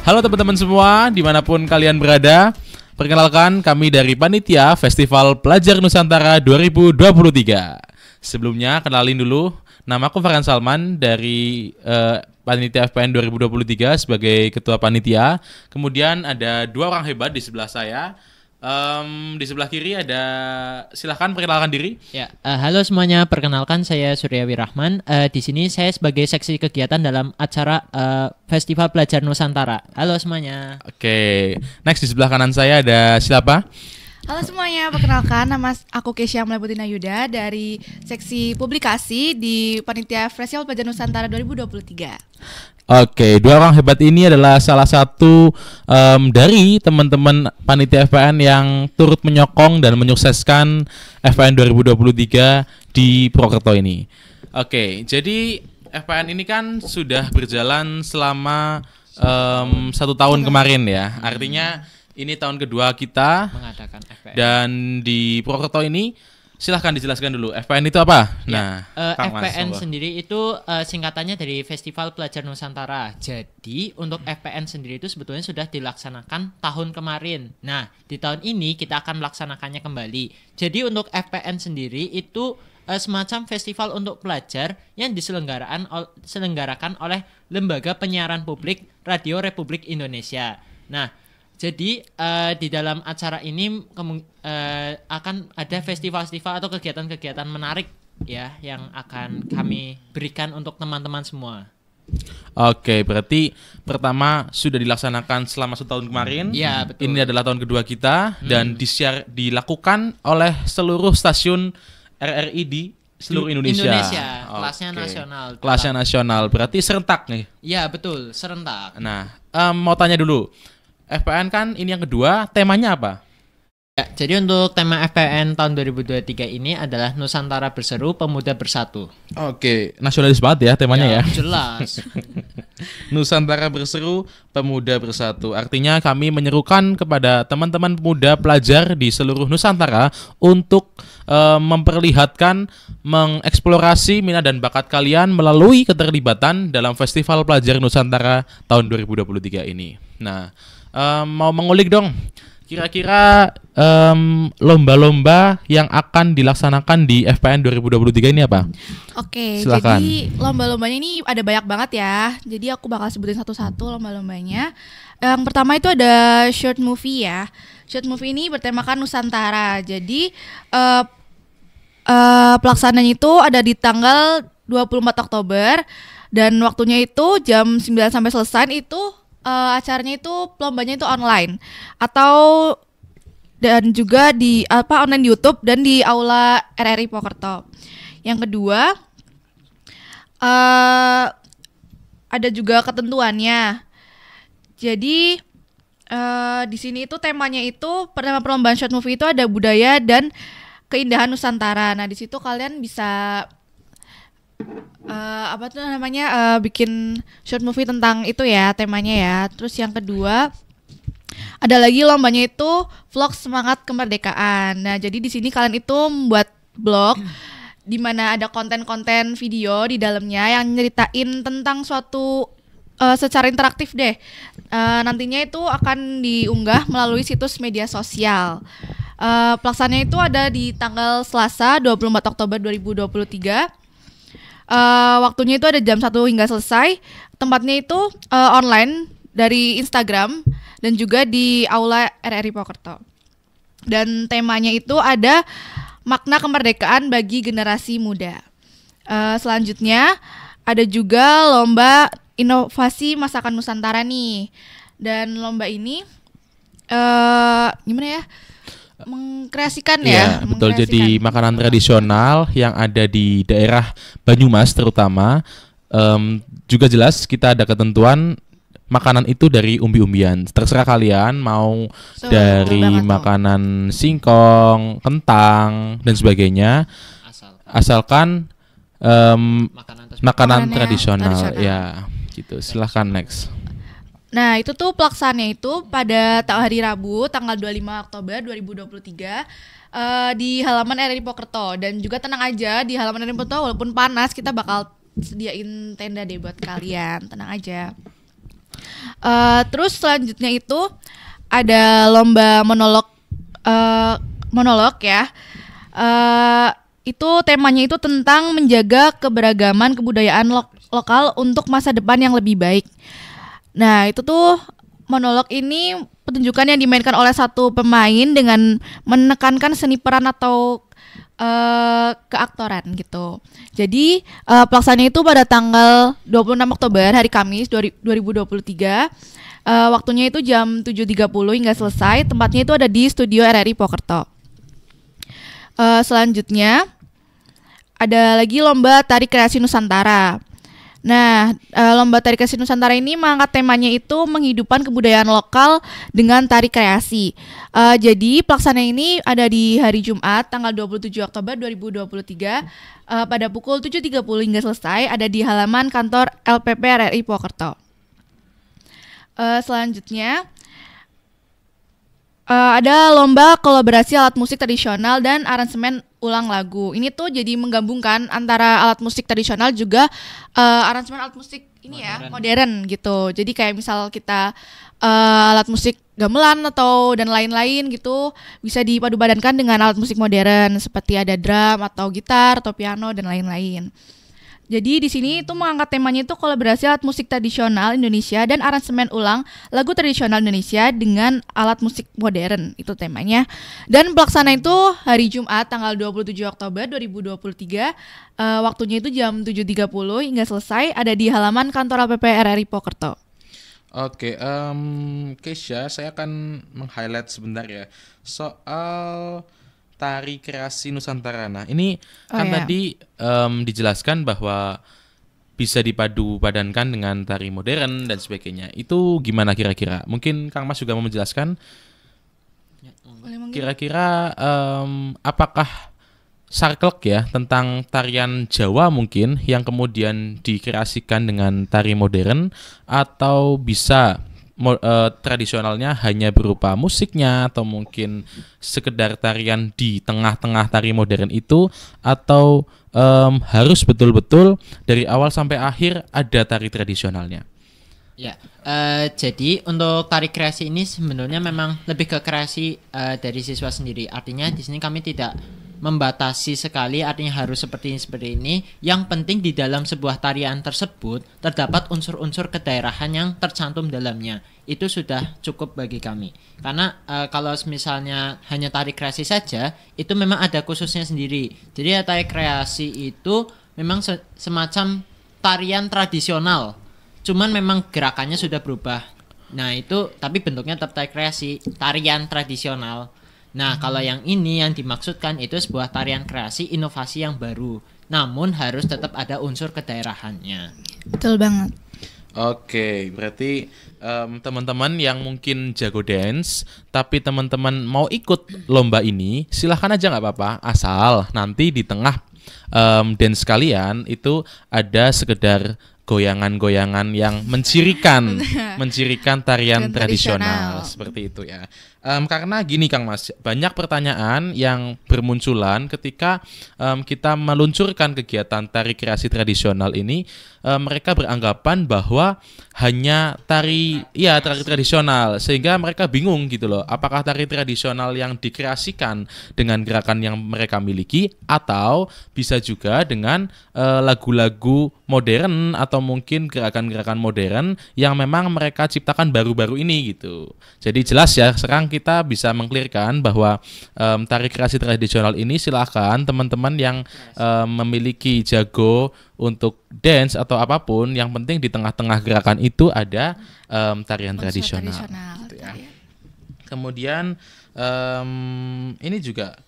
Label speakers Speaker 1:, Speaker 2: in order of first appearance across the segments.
Speaker 1: Halo teman-teman semua, dimanapun kalian berada. Perkenalkan, kami dari Panitia Festival Pelajar Nusantara 2023. Sebelumnya, kenalin dulu, nama aku Farhan Salman dari Panitia FPN 2023 sebagai Ketua Panitia. Kemudian ada dua orang hebat di sebelah saya. Di sebelah kiri ada, silahkan perkenalkan diri.
Speaker 2: Ya, halo semuanya, perkenalkan saya Surya Wirahman. Di sini saya sebagai seksi kegiatan dalam acara Festival Pelajar Nusantara. Halo semuanya.
Speaker 1: Oke, next di sebelah kanan saya ada siapa?
Speaker 3: Halo semuanya, perkenalkan nama aku Kesya Melebutina Yuda dari seksi publikasi di Panitia Festival Pelajar Nusantara 2023.
Speaker 1: Oke, dua orang hebat ini adalah salah satu dari teman-teman Panitia FPN yang turut menyokong dan menyukseskan FPN 2023 di Purwokerto ini. Oke, jadi FPN ini kan sudah berjalan selama 1 tahun kemarin ya. Artinya ini tahun kedua kita
Speaker 2: Mengadakan FPN.
Speaker 1: dan di Purwokerto ini silahkan dijelaskan dulu FPN itu apa?
Speaker 2: Ya,
Speaker 1: Kang Mas,
Speaker 2: FPN
Speaker 1: monggo.
Speaker 2: sendiri itu singkatannya dari Festival Pelajar Nusantara. Jadi untuk FPN sendiri itu sebetulnya sudah dilaksanakan tahun kemarin. Nah, di tahun ini kita akan melaksanakannya kembali. Jadi untuk FPN sendiri itu semacam festival untuk pelajar yang diselenggarakan oleh Lembaga Penyiaran Publik Radio Republik Indonesia. Nah, jadi di dalam acara ini akan ada festival-festival atau kegiatan-kegiatan menarik ya yang akan kami berikan untuk teman-teman semua.
Speaker 1: Oke, berarti pertama sudah dilaksanakan selama 1 tahun kemarin.
Speaker 2: Iya, betul.
Speaker 1: Ini adalah tahun kedua kita dan dilakukan oleh seluruh stasiun RRI di seluruh Indonesia.
Speaker 2: Kelasnya
Speaker 1: Oke.
Speaker 2: nasional.
Speaker 1: Kelasnya nasional, berarti serentak nih.
Speaker 2: Iya, betul, serentak.
Speaker 1: Nah, mau tanya dulu. FPN kan ini yang kedua, temanya apa?
Speaker 2: Ya, jadi untuk tema FPN tahun 2023 ini adalah Nusantara Berseru, Pemuda Bersatu.
Speaker 1: Oke, nasionalis banget ya temanya ya.
Speaker 2: Jelas.
Speaker 1: Nusantara Berseru, Pemuda Bersatu. Artinya kami menyerukan kepada teman-teman pemuda pelajar di seluruh Nusantara untuk memperlihatkan, mengeksplorasi minat dan bakat kalian melalui keterlibatan dalam Festival Pelajar Nusantara tahun 2023 ini. Nah, mau mengulik dong, kira-kira lomba-lomba yang akan dilaksanakan di FPN 2023 ini apa?
Speaker 3: Oke,
Speaker 1: Silakan.
Speaker 3: jadi lomba-lombanya ini ada banyak banget ya. Jadi aku bakal sebutin satu-satu lomba-lombanya. Yang pertama itu ada short movie ya. Short movie ini bertemakan Nusantara. Jadi pelaksanaannya itu ada di tanggal 24 Oktober dan waktunya itu jam 9 sampai selesai itu. Acaranya itu lombanya itu online atau dan juga di online di YouTube dan di Aula RRI Purwokerto. Yang kedua ada juga ketentuannya. Jadi di sini itu temanya itu pertama perlombaan short movie itu ada budaya dan keindahan Nusantara. Nah di situ kalian bisa bikin short movie tentang itu ya temanya ya. Terus yang kedua ada lagi lombanya itu vlog semangat kemerdekaan. Nah jadi di sini kalian itu membuat blog di mana ada konten-konten video di dalamnya yang nyeritain tentang suatu secara interaktif deh. Nantinya itu akan diunggah melalui situs media sosial. Pelaksanaannya itu ada di tanggal Selasa 24 Oktober 2023. Waktunya itu ada jam 1 hingga selesai. Tempatnya itu online dari Instagram dan juga di Aula RRI Purwokerto. Dan temanya itu ada makna kemerdekaan bagi generasi muda. Selanjutnya ada juga lomba inovasi masakan Nusantara nih. Dan lomba ini gimana ya? Mengkreasikan ya.
Speaker 1: Iya, betul. Jadi makanan tradisional yang ada di daerah Banyumas terutama. Juga jelas kita ada ketentuan makanan itu dari umbi-umbian. Terserah kalian mau dari makanan singkong, kentang dan sebagainya. Asalkan makanan tradisional ya gitu. Silahkan next.
Speaker 3: Nah itu tuh pelaksanaannya itu pada hari Rabu tanggal 25 Oktober 2023 di halaman RRI Purwokerto. Dan juga tenang aja, di halaman RRI Purwokerto walaupun panas kita bakal sediain tenda deh buat kalian, tenang aja. Terus selanjutnya itu ada lomba monolog ya. Itu temanya itu tentang menjaga keberagaman kebudayaan lokal untuk masa depan yang lebih baik. Nah, itu tuh monolog ini pertunjukan yang dimainkan oleh satu pemain dengan menekankan seni peran atau keaktoran gitu. Jadi pelaksanaannya itu pada tanggal 26 Oktober hari Kamis 2023. Waktunya itu jam 7.30 hingga selesai. Tempatnya itu ada di Studio RRI Pokerto. Selanjutnya ada lagi lomba tari kreasi Nusantara. Nah, lomba tari kreasi Nusantara ini mengangkat temanya itu menghidupkan kebudayaan lokal dengan tari kreasi. Jadi pelaksana ini ada di hari Jumat tanggal 27 Oktober 2023 pada pukul 7.30 hingga selesai, ada di halaman kantor LPP RRI Pokerto. Selanjutnya ada lomba kolaborasi alat musik tradisional dan aransemen ulang lagu. Ini tuh jadi menggabungkan antara alat musik tradisional juga aransemen alat musik ini modern gitu. Jadi kayak misal kita alat musik gamelan atau dan lain-lain gitu bisa dipadupadankan dengan alat musik modern seperti ada drum atau gitar atau piano dan lain-lain. Jadi di sini itu mengangkat temanya itu kolaborasi alat musik tradisional Indonesia dan aransemen ulang lagu tradisional Indonesia dengan alat musik modern, itu temanya. Dan pelaksana itu hari Jumat tanggal 27 Oktober 2023, waktunya itu jam 7.30 hingga selesai, ada di halaman kantor LPP RRI Pokerto.
Speaker 1: Oke, Keisha, saya akan meng-highlight sebentar ya soal tari kreasi Nusantara. Nah, ini tadi dijelaskan bahwa bisa dipadu-padankan dengan tari modern dan sebagainya. Itu gimana kira-kira? Mungkin Kang Mas juga mau menjelaskan. Kira-kira apakah saklek ya tentang tarian Jawa mungkin yang kemudian dikreasikan dengan tari modern, atau bisa tradisionalnya hanya berupa musiknya, atau mungkin sekedar tarian di tengah-tengah tari modern itu, atau harus betul-betul dari awal sampai akhir ada tari tradisionalnya?
Speaker 2: Ya, jadi untuk tari kreasi ini sebenarnya memang lebih ke kreasi dari siswa sendiri. Artinya di sini kami tidak membatasi sekali, artinya harus seperti ini. Yang penting di dalam sebuah tarian tersebut terdapat unsur-unsur kedaerahan yang tercantum dalamnya. Itu sudah cukup bagi kami. Karena kalau misalnya hanya tari kreasi saja, itu memang ada khususnya sendiri. Jadi tari kreasi itu memang semacam tarian tradisional, cuman memang gerakannya sudah berubah. Nah itu, tapi bentuknya tetap tari kreasi, tarian tradisional. Nah kalau yang ini yang dimaksudkan itu sebuah tarian kreasi inovasi yang baru, namun harus tetap ada unsur kedaerahannya.
Speaker 3: Betul banget.
Speaker 1: Oke, berarti teman-teman yang mungkin jago dance, tapi teman-teman mau ikut lomba ini, silahkan aja, nggak apa-apa, asal nanti di tengah dance kalian itu ada sekedar goyangan-goyangan yang mencirikan tarian tradisional seperti itu ya. Karena gini Kang Mas, banyak pertanyaan yang bermunculan ketika kita meluncurkan kegiatan tari kreasi tradisional ini. Mereka beranggapan bahwa hanya tari tradisional, sehingga mereka bingung gitu loh, apakah tari tradisional yang dikreasikan dengan gerakan yang mereka miliki, atau bisa juga dengan lagu-lagu modern atau mungkin gerakan-gerakan modern yang memang mereka ciptakan baru-baru ini gitu. Jadi jelas ya, sekarang kita bisa mengklirkan bahwa tari kreasi tradisional ini silakan teman-teman yang memiliki jago untuk dance atau apapun, yang penting di tengah-tengah gerakan itu ada tarian tradisional. Gitu ya. Kemudian ini juga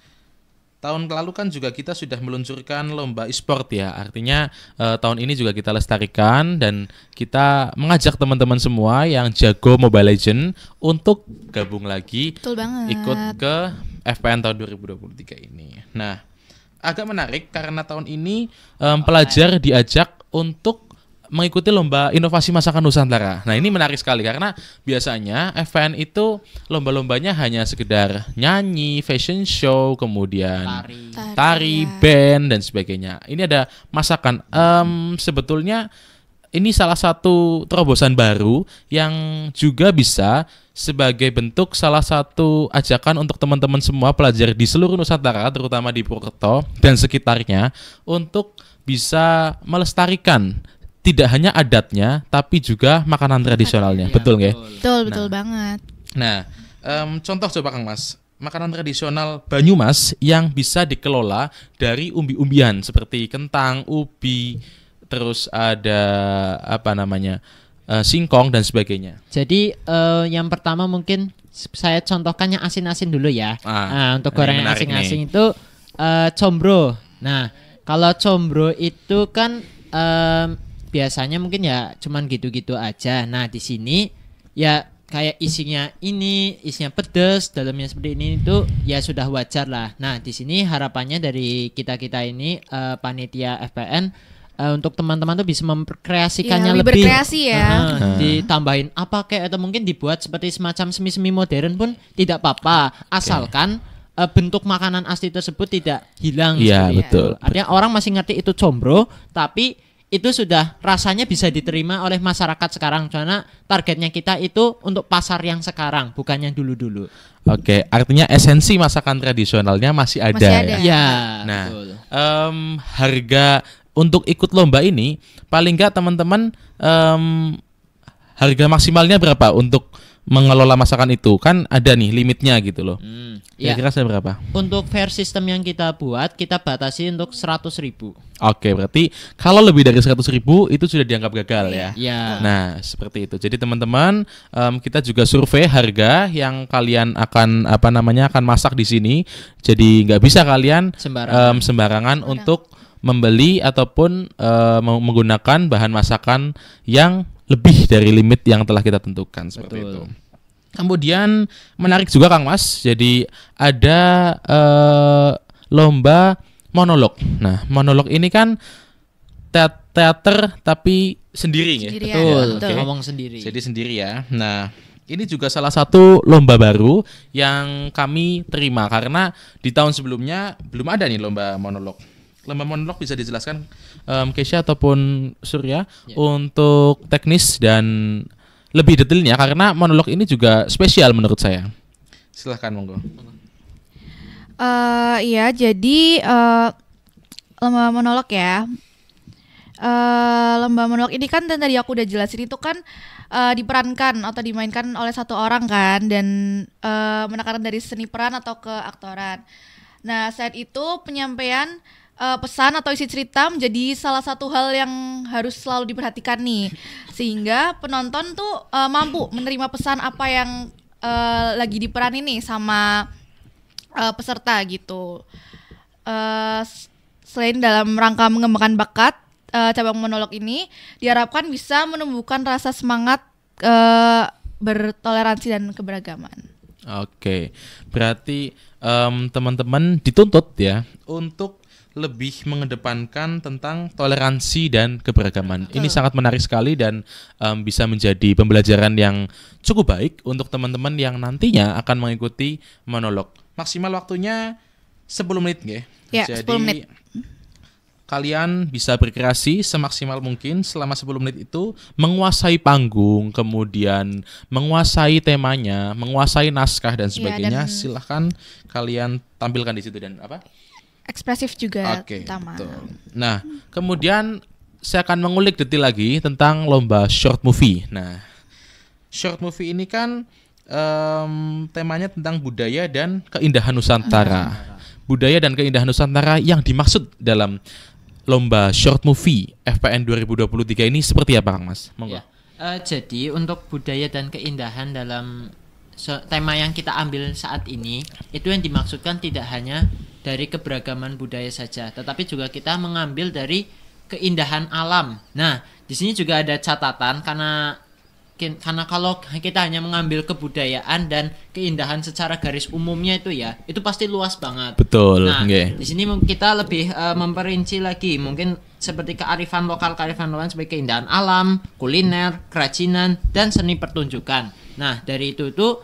Speaker 1: tahun lalu kan juga kita sudah meluncurkan lomba e-sport ya. Artinya tahun ini juga kita lestarikan dan kita mengajak teman-teman semua yang jago Mobile Legends untuk gabung lagi.
Speaker 3: Betul banget.
Speaker 1: Ikut ke FPN tahun 2023 ini. Nah, agak menarik karena tahun ini pelajar diajak untuk mengikuti lomba inovasi masakan Nusantara. Nah ini menarik sekali karena biasanya FPN itu lomba-lombanya hanya sekedar nyanyi, fashion show, kemudian tari, band dan sebagainya. Ini ada masakan. Sebetulnya ini salah satu terobosan baru yang juga bisa sebagai bentuk salah satu ajakan untuk teman-teman semua pelajar di seluruh Nusantara, terutama di Purwokerto dan sekitarnya, untuk bisa melestarikan tidak hanya adatnya, tapi juga makanan tradisionalnya.
Speaker 2: Iya,
Speaker 1: betul nggak?
Speaker 3: Betul banget.
Speaker 1: Nah, contoh coba Kang Mas, makanan tradisional Banyumas yang bisa dikelola dari umbi-umbian seperti kentang, ubi, terus ada apa namanya singkong dan sebagainya.
Speaker 2: Jadi yang pertama mungkin saya contohkan yang asin-asin dulu ya. Nah, untuk
Speaker 1: ini
Speaker 2: gorengan
Speaker 1: menarik
Speaker 2: asin-asin itu combro. Nah, kalau combro itu kan biasanya mungkin ya cuman gitu-gitu aja. Nah, di sini ya kayak isinya pedas, dalamnya seperti ini itu ya sudah wajar lah. Nah, di sini harapannya dari kita-kita ini panitia FPN untuk teman-teman tuh bisa memkreasikannya
Speaker 3: Lebih berkreasi ya.
Speaker 2: Ditambahin apa kayak atau mungkin dibuat seperti semacam semi-semi modern pun tidak apa-apa, asalkan bentuk makanan asli tersebut tidak hilang.
Speaker 1: Iya,
Speaker 2: seperti
Speaker 1: betul.
Speaker 2: itu. Artinya orang masih ngerti itu combro, tapi itu sudah rasanya bisa diterima oleh masyarakat sekarang, karena targetnya kita itu untuk pasar yang sekarang, bukan yang dulu-dulu.
Speaker 1: Oke, artinya esensi masakan tradisionalnya masih ada.
Speaker 3: Masih ada.
Speaker 1: Ya?
Speaker 2: Ya,
Speaker 1: Nah,
Speaker 2: betul.
Speaker 1: Harga untuk ikut lomba ini paling nggak teman-teman harga maksimalnya berapa untuk mengelola masakan itu? Kan ada nih limitnya gitu loh.
Speaker 2: Ya.
Speaker 1: Kira-kira saya berapa?
Speaker 2: Untuk fair system yang kita buat, kita batasi untuk 100.000.
Speaker 1: Oke, berarti kalau lebih dari 100.000 itu sudah dianggap gagal ya.
Speaker 2: Ya.
Speaker 1: Nah, seperti itu. Jadi teman-teman, kita juga survei harga yang kalian akan masak di sini. Jadi nggak bisa kalian sembarangan untuk membeli ataupun menggunakan bahan masakan yang lebih dari limit yang telah kita tentukan seperti
Speaker 2: Betul.
Speaker 1: itu. Kemudian menarik juga Kang Mas. Jadi ada lomba monolog. Nah, monolog ini kan teater tapi sendiri ya.
Speaker 3: Sendirian,
Speaker 2: Betul.
Speaker 3: betul.
Speaker 2: Ngomong sendiri.
Speaker 1: Jadi sendiri ya. Nah, ini juga salah satu lomba baru yang kami terima karena di tahun sebelumnya belum ada nih lomba monolog. Lomba monolog bisa dijelaskan Kesha ataupun Surya untuk teknis dan lebih detailnya karena monolog ini juga spesial menurut saya. Silahkan monggo.
Speaker 3: Iya, jadi lomba monolog ya. Lomba monolog ini kan dan tadi aku udah jelasin itu kan diperankan atau dimainkan oleh satu orang kan, dan menekankan dari seni peran atau keaktoran. Nah, saat itu penyampaian pesan atau isi cerita menjadi salah satu hal yang harus selalu diperhatikan nih, sehingga penonton tuh mampu menerima pesan apa yang lagi diperan ini sama peserta gitu. Selain dalam rangka mengembangkan bakat, cabang monolog ini diharapkan bisa menumbuhkan rasa semangat bertoleransi dan keberagaman.
Speaker 1: Oke, berarti teman-teman dituntut ya untuk lebih mengedepankan tentang toleransi dan keberagaman. Ini sangat menarik sekali dan bisa menjadi pembelajaran yang cukup baik untuk teman-teman yang nantinya akan mengikuti monolog. Maksimal waktunya 10 menit nggih.
Speaker 3: Ya,
Speaker 1: Jadi
Speaker 3: 10 menit.
Speaker 1: kalian bisa berkreasi semaksimal mungkin selama 10 menit itu, menguasai panggung, kemudian menguasai temanya, menguasai naskah dan sebagainya.
Speaker 3: dan
Speaker 1: Silahkan kalian tampilkan di situ dan apa?
Speaker 3: Ekspresif juga
Speaker 1: Oke,
Speaker 3: utama.
Speaker 1: betul. Nah, kemudian saya akan mengulik detail lagi tentang lomba short movie. Nah, short movie ini kan temanya tentang budaya dan keindahan Nusantara. Budaya dan keindahan Nusantara yang dimaksud dalam lomba short movie FPN 2023 ini seperti apa, Kang Mas? Monggo.
Speaker 2: Ya. Jadi untuk budaya dan keindahan dalam tema yang kita ambil saat ini, itu yang dimaksudkan tidak hanya dari keberagaman budaya saja, tetapi juga kita mengambil dari keindahan alam. Nah, di sini juga ada catatan karena kalau kita hanya mengambil kebudayaan dan keindahan secara garis umumnya itu ya, itu pasti luas banget.
Speaker 1: Betul.
Speaker 2: Nah,
Speaker 1: nggih.
Speaker 2: di sini kita lebih memperinci lagi, mungkin seperti kearifan lokal sebagai keindahan alam, kuliner, kerajinan, dan seni pertunjukan. Nah, dari itu tuh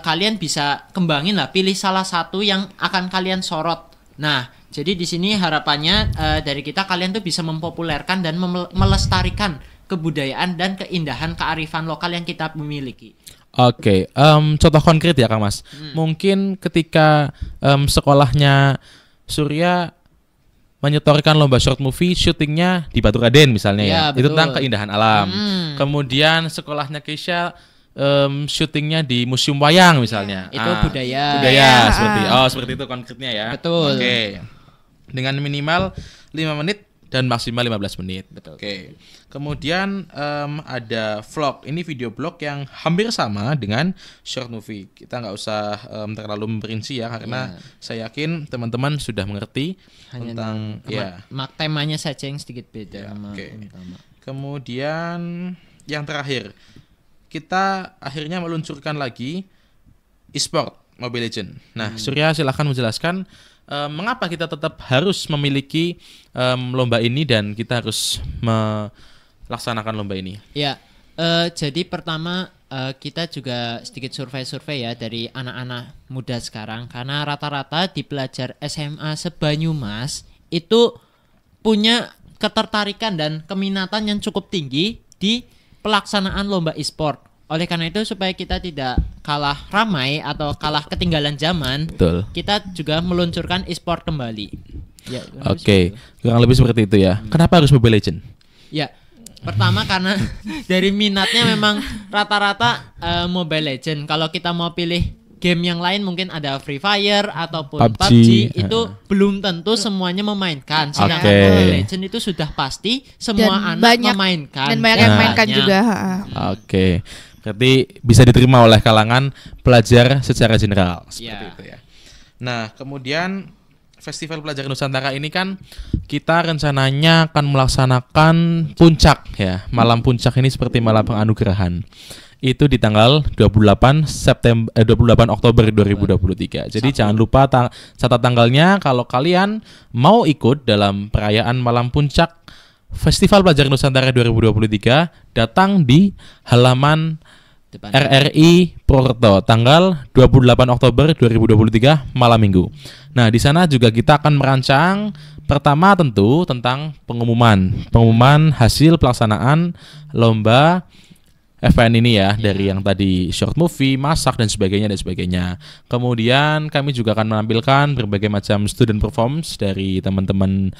Speaker 2: kalian bisa kembangin lah, pilih salah satu yang akan kalian sorot. Nah, jadi di sini harapannya dari kita kalian tuh bisa mempopulerkan dan melestarikan kebudayaan dan keindahan kearifan lokal yang kita miliki.
Speaker 1: Oke, contoh konkret ya Kang Mas. Mungkin ketika sekolahnya Surya menyetorkan lomba short movie, syutingnya di Batu Raden misalnya ya.
Speaker 2: Ya,
Speaker 1: Itu
Speaker 2: betul.
Speaker 1: tentang keindahan alam. Kemudian sekolahnya Keisha syutingnya di Museum Wayang misalnya.
Speaker 2: Itu budaya.
Speaker 1: Budaya
Speaker 3: Ya,
Speaker 1: seperti itu konkretnya ya.
Speaker 2: Betul.
Speaker 1: Oke. Dengan minimal 5 menit dan maksimal 15 menit.
Speaker 2: Betul.
Speaker 1: Oke. Kemudian ada vlog. Ini video blog yang hampir sama dengan short movie. Kita nggak usah terlalu memperinci ya karena saya yakin teman-teman sudah mengerti
Speaker 2: Hanya
Speaker 1: tentang
Speaker 2: temanya saja yang sedikit beda
Speaker 1: Ya,
Speaker 2: sama
Speaker 1: oke.
Speaker 2: utama.
Speaker 1: Kemudian yang terakhir, kita akhirnya meluncurkan lagi e-sport Mobile Legends. Nah, Surya silahkan menjelaskan mengapa kita tetap harus memiliki lomba ini dan kita harus melaksanakan lomba ini.
Speaker 2: Ya, jadi pertama kita juga sedikit survei-survei ya dari anak-anak muda sekarang karena rata-rata di pelajar SMA se-Banyumas itu punya ketertarikan dan keminatan yang cukup tinggi di pelaksanaan lomba e-sport. Oleh karena itu supaya kita tidak kalah ramai atau kalah ketinggalan zaman,
Speaker 1: Betul.
Speaker 2: kita juga meluncurkan e-sport kembali. Ya,
Speaker 1: Oke, kurang lebih seperti itu ya. Kenapa harus Mobile Legends?
Speaker 2: Ya, pertama karena dari minatnya memang rata-rata Mobile Legend. Kalau kita mau pilih game yang lain mungkin ada Free Fire ataupun
Speaker 1: PUBG,
Speaker 2: PUBG, itu belum tentu semuanya memainkan. Sedangkan
Speaker 1: Oke.
Speaker 2: Mobile Legend itu sudah pasti semua
Speaker 3: Dan
Speaker 2: anak
Speaker 3: banyak-
Speaker 2: memainkan.
Speaker 3: Dan banyak yang
Speaker 1: Nah.
Speaker 3: mainkan juga.
Speaker 1: Oke. Berarti bisa diterima oleh kalangan pelajar secara general seperti
Speaker 2: Ya.
Speaker 1: itu ya. Nah, kemudian Festival Pelajar Nusantara ini kan kita rencananya akan melaksanakan puncak ya. Malam puncak ini seperti malam penganugerahan. Itu di tanggal 28 Oktober 2023. Jadi jangan lupa catat tanggalnya kalau kalian mau ikut dalam perayaan malam puncak Festival Pelajar Nusantara 2023, datang di halaman
Speaker 2: Depan.
Speaker 1: RRI Purwokerto tanggal 28 Oktober 2023 malam Minggu. Nah, di sana juga kita akan merancang pertama tentu tentang pengumuman hasil pelaksanaan lomba FPN ini ya, dari yang tadi short movie, masak dan sebagainya. Kemudian kami juga akan menampilkan berbagai macam student performance dari teman-teman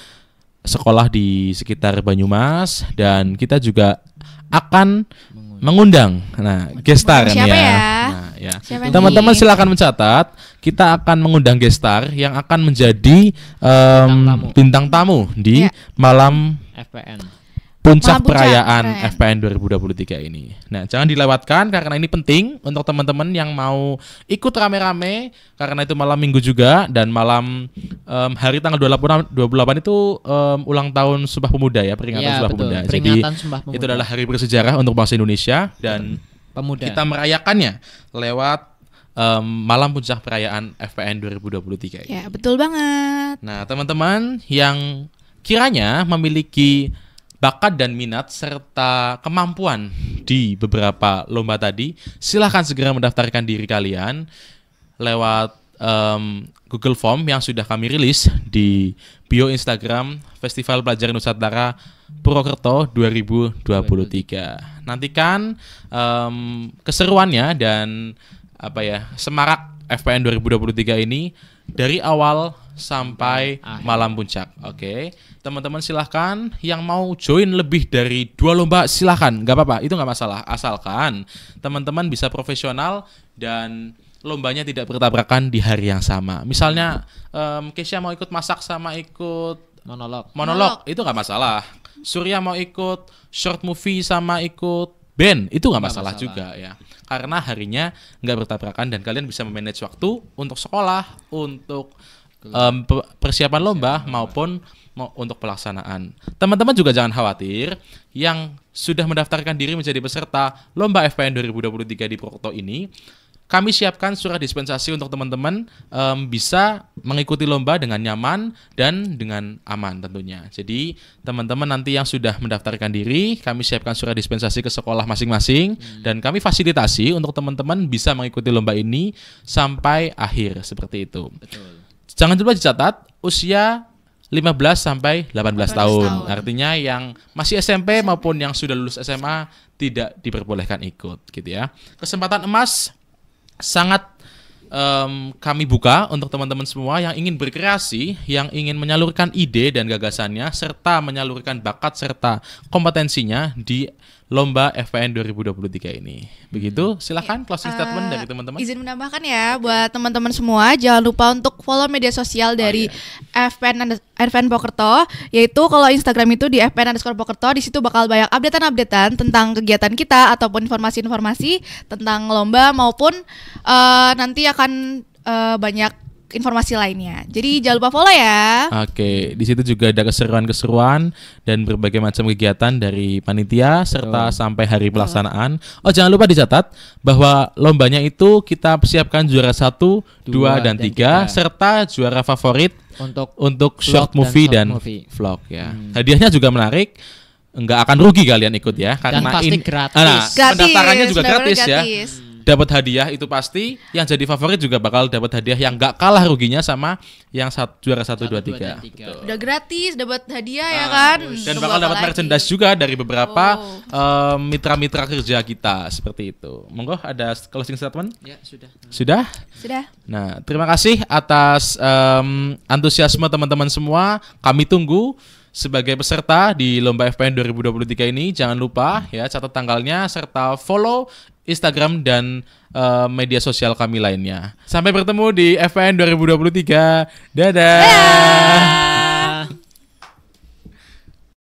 Speaker 1: sekolah di sekitar Banyumas, dan kita juga akan mengundang guest star
Speaker 3: Siapa
Speaker 1: ya.
Speaker 3: ya?
Speaker 1: Nah, ya.
Speaker 3: Siapa
Speaker 1: Teman-teman
Speaker 3: nih?
Speaker 1: silakan mencatat, kita akan mengundang guest star yang akan menjadi bintang tamu di
Speaker 3: Ya.
Speaker 1: malam
Speaker 2: FPN.
Speaker 1: puncak
Speaker 3: Malam puncak
Speaker 1: perayaan
Speaker 3: perayaan.
Speaker 1: FPN 2023 ini. Nah, jangan dilewatkan karena ini penting untuk teman-teman yang mau ikut rame-rame, karena itu malam Minggu juga, dan malam hari tanggal 28 itu ulang tahun Sumpah Pemuda ya, peringatan
Speaker 2: Ya,
Speaker 1: Sumpah
Speaker 2: betul.
Speaker 1: Pemuda.
Speaker 2: Peringatan Sumpah Pemuda.
Speaker 1: Itu adalah hari bersejarah untuk bangsa Indonesia, dan
Speaker 2: Pemuda.
Speaker 1: kita merayakannya lewat malam puncak perayaan FPN 2023 ini.
Speaker 3: Ya, betul banget.
Speaker 1: Nah, teman-teman yang kiranya memiliki bakat dan minat serta kemampuan di beberapa lomba tadi, silahkan segera mendaftarkan diri kalian lewat Google Form yang sudah kami rilis di bio Instagram Festival Pelajar Nusantara Purwokerto 2023. Nantikan keseruannya dan semarak FPN 2023 ini dari awal sampai malam puncak. Oke, teman-teman silahkan yang mau join lebih dari 2 lomba silahkan, nggak apa-apa, itu nggak masalah, asalkan teman-teman bisa profesional dan lombanya tidak bertabrakan di hari yang sama. Misalnya Keisha mau ikut masak sama ikut monolog, itu nggak masalah. Surya mau ikut short movie sama ikut band, itu nggak masalah juga ya, karena harinya nggak bertabrakan dan kalian bisa memanage waktu untuk sekolah, untuk persiapan lomba maupun untuk pelaksanaan. Teman-teman juga jangan khawatir, yang sudah mendaftarkan diri menjadi peserta lomba FPN 2023 di Purwokerto ini, kami siapkan surat dispensasi untuk teman-teman bisa mengikuti lomba dengan nyaman dan dengan aman tentunya. Jadi teman-teman nanti yang sudah mendaftarkan diri, kami siapkan surat dispensasi ke sekolah masing-masing dan kami fasilitasi untuk teman-teman bisa mengikuti lomba ini sampai akhir seperti itu.
Speaker 2: Betul.
Speaker 1: Jangan lupa dicatat, usia 15 sampai 18 tahun.
Speaker 3: tahun.
Speaker 1: Artinya yang masih SMP maupun yang sudah lulus SMA tidak diperbolehkan ikut gitu ya. Kesempatan emas sangat kami buka untuk teman-teman semua yang ingin berkreasi, yang ingin menyalurkan ide dan gagasannya, serta menyalurkan bakat serta kompetensinya di Lomba FPN 2023 ini. Begitu, silakan closing statement dari teman-teman.
Speaker 3: Izin menambahkan ya buat teman-teman semua, jangan lupa untuk follow media sosial dari FPN Pokerto, yaitu kalau Instagram itu di FPN_Pokerto. Di situ bakal banyak updatean tentang kegiatan kita ataupun informasi-informasi tentang lomba maupun nanti akan banyak informasi lainnya. Jadi jangan lupa follow ya.
Speaker 1: Oke, di situ juga ada keseruan-keseruan dan berbagai macam kegiatan dari panitia serta sampai hari pelaksanaan. Oh, jangan lupa dicatat bahwa lombanya itu kita siapkan juara 1, 2 dan 3 serta juara favorit untuk short movie dan vlog ya. Hadiahnya juga menarik. Enggak akan rugi kalian ikut ya karena
Speaker 2: Dan pasti gratis.
Speaker 3: Gratis,
Speaker 1: pendaftarannya juga
Speaker 3: benar-benar
Speaker 1: gratis ya. Dapat hadiah itu pasti, yang jadi favorit juga bakal dapat hadiah yang nggak kalah ruginya sama yang juara 1, 2, 3.
Speaker 3: Udah gratis, dapat hadiah ya kan.
Speaker 1: Dan
Speaker 3: Tunggu
Speaker 1: bakal
Speaker 3: apa
Speaker 1: dapat
Speaker 3: lagi?
Speaker 1: merchandise juga dari beberapa mitra-mitra kerja kita seperti itu. Monggo ada closing statement?
Speaker 2: Ya, sudah.
Speaker 1: Sudah?
Speaker 3: Sudah.
Speaker 1: Nah, terima kasih atas antusiasme teman-teman semua. Kami tunggu sebagai peserta di Lomba FPN 2023 ini. Jangan lupa ya catat tanggalnya serta follow Instagram dan media sosial kami lainnya. Sampai bertemu di FPN 2023. Dadah.